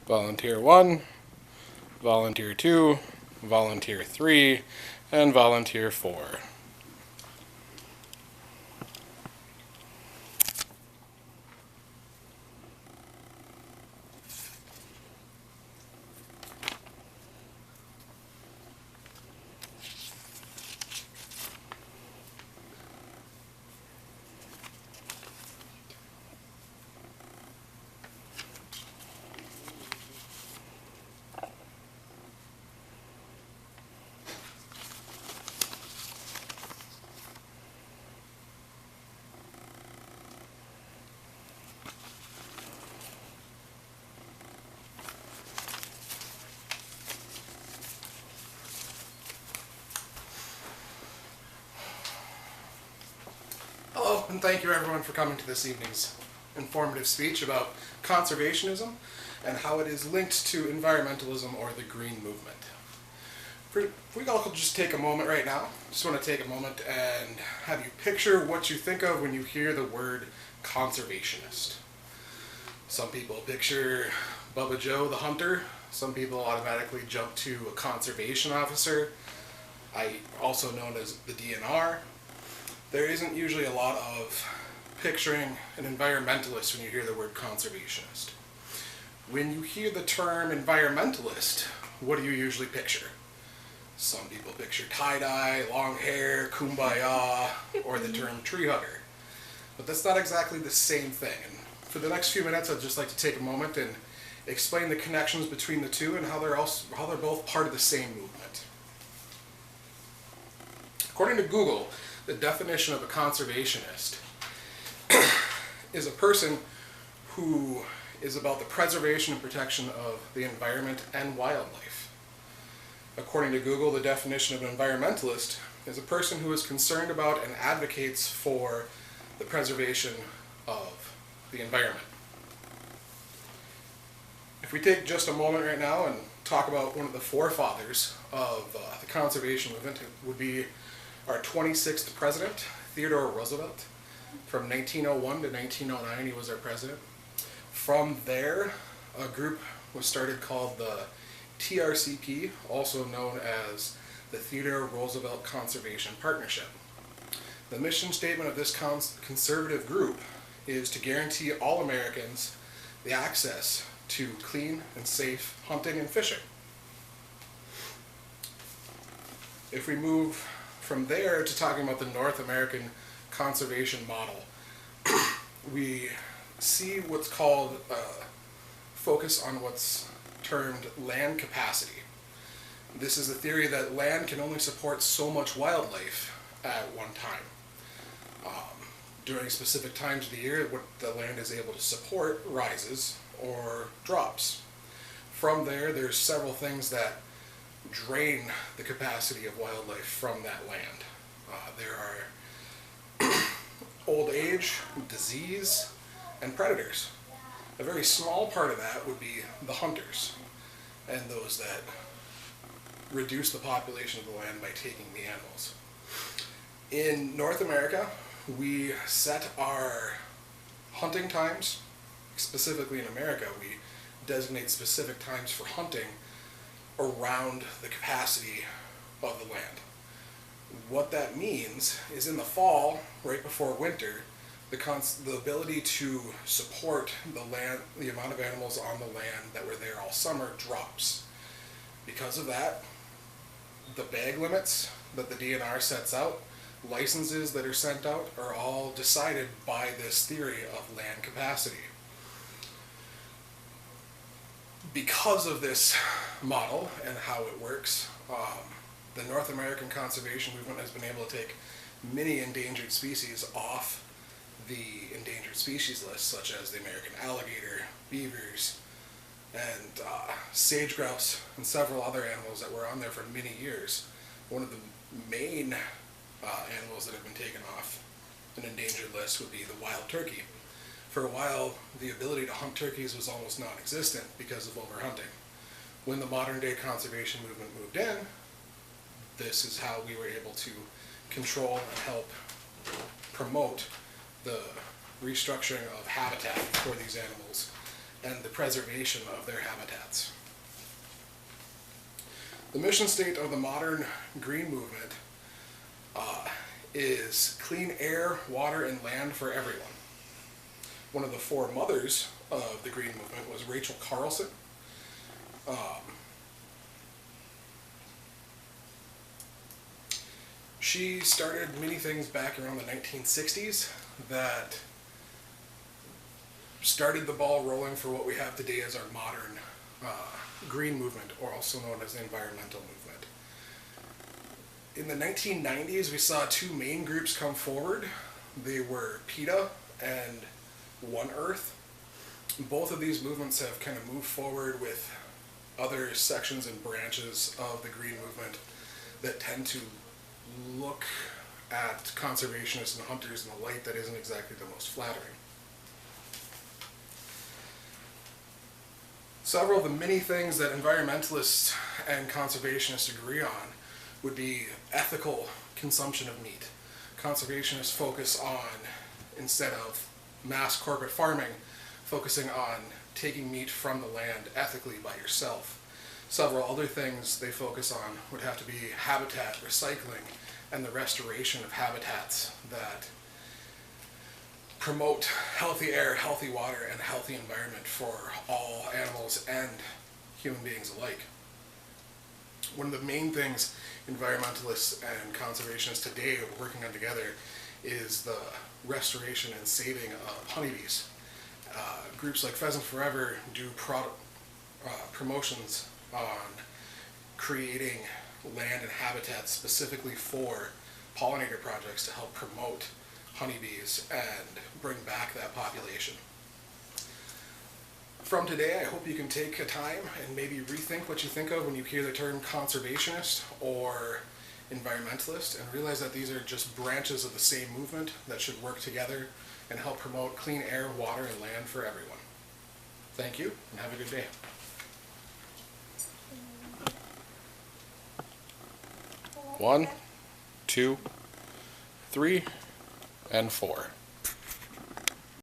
Volunteer 1, Volunteer 2, Volunteer 3, and Volunteer 4. Hello, and thank you everyone for coming to this evening's informative speech about conservationism and how it is linked to environmentalism or the green movement. If we all could just take a moment right now, just want to take a moment and have you picture what you think of when you hear the word conservationist. Some people picture Bubba Joe the hunter, some people automatically jump to a conservation officer, also known as the DNR. There isn't usually a lot of picturing an environmentalist when you hear the word conservationist. When you hear the term environmentalist, what do you usually picture? Some people picture tie-dye, long hair, kumbaya, or the term tree hugger. But that's not exactly the same thing. And for the next few minutes, I'd just like to take a moment and explain the connections between the two and how they're both part of the same movement. According to Google, the definition of a conservationist is a person who is about the preservation and protection of the environment and wildlife. According to Google, the definition of an environmentalist is a person who is concerned about and advocates for the preservation of the environment. If we take just a moment right now and talk about one of the forefathers of the conservation movement, it would be our 26th president, Theodore Roosevelt. From 1901 to 1909, he was our president. From there, a group was started called the TRCP, also known as the Theodore Roosevelt Conservation Partnership. The mission statement of this conservative group is to guarantee all Americans the access to clean and safe hunting and fishing. If we move from there to talking about the North American conservation model, we see what's called focus on what's termed land capacity. This is a theory that land can only support so much wildlife at one time. During specific times of the year, what the land is able to support rises or drops. From there, there's several things that drain the capacity of wildlife from that land. There are old age, disease, and predators. A very small part of that would be the hunters and those that reduce the population of the land by taking the animals. In North America, we set our hunting times, specifically in America, we designate specific times for hunting around the capacity of the land. What that means is in the fall, right before winter, the ability to support the land, the amount of animals on the land that were there all summer drops. Because of that, the bag limits that the DNR sets out, licenses that are sent out, are all decided by this theory of land capacity. Because of this model and how it works, the North American conservation movement has been able to take many endangered species off the endangered species list, such as the American alligator, beavers, and sage grouse, and several other animals that were on there for many years. One of the main animals that have been taken off an endangered list would be the wild turkey. For a while, the ability to hunt turkeys was almost non-existent because of overhunting. When the modern day conservation movement moved in, this is how we were able to control and help promote the restructuring of habitat for these animals and the preservation of their habitats. The mission state of the modern green movement is clean air, water, and land for everyone. One of the four mothers of the green movement was Rachel Carlson. She started many things back around the 1960s that started the ball rolling for what we have today as our modern green movement, or also known as the environmental movement. In the 1990s, we saw two main groups come forward. They were PETA and One Earth. Both of these movements have kind of moved forward with other sections and branches of the green movement that tend to look at conservationists and hunters in a light that isn't exactly the most flattering. Several of the many things that environmentalists and conservationists agree on would be ethical consumption of meat. Conservationists focus on, instead of mass corporate farming, focusing on taking meat from the land ethically by yourself. Several other things they focus on would have to be habitat recycling and the restoration of habitats that promote healthy air, healthy water, and a healthy environment for all animals and human beings alike. One of the main things environmentalists and conservationists today are working on together is the restoration and saving of honeybees. Groups like Pheasant Forever do promotions on creating land and habitats specifically for pollinator projects to help promote honeybees and bring back that population. From today, I hope you can take a time and maybe rethink what you think of when you hear the term conservationist or environmentalist, and realize that these are just branches of the same movement that should work together and help promote clean air, water, and land for everyone. Thank you, and have a good day. 1, 2, 3, and 4.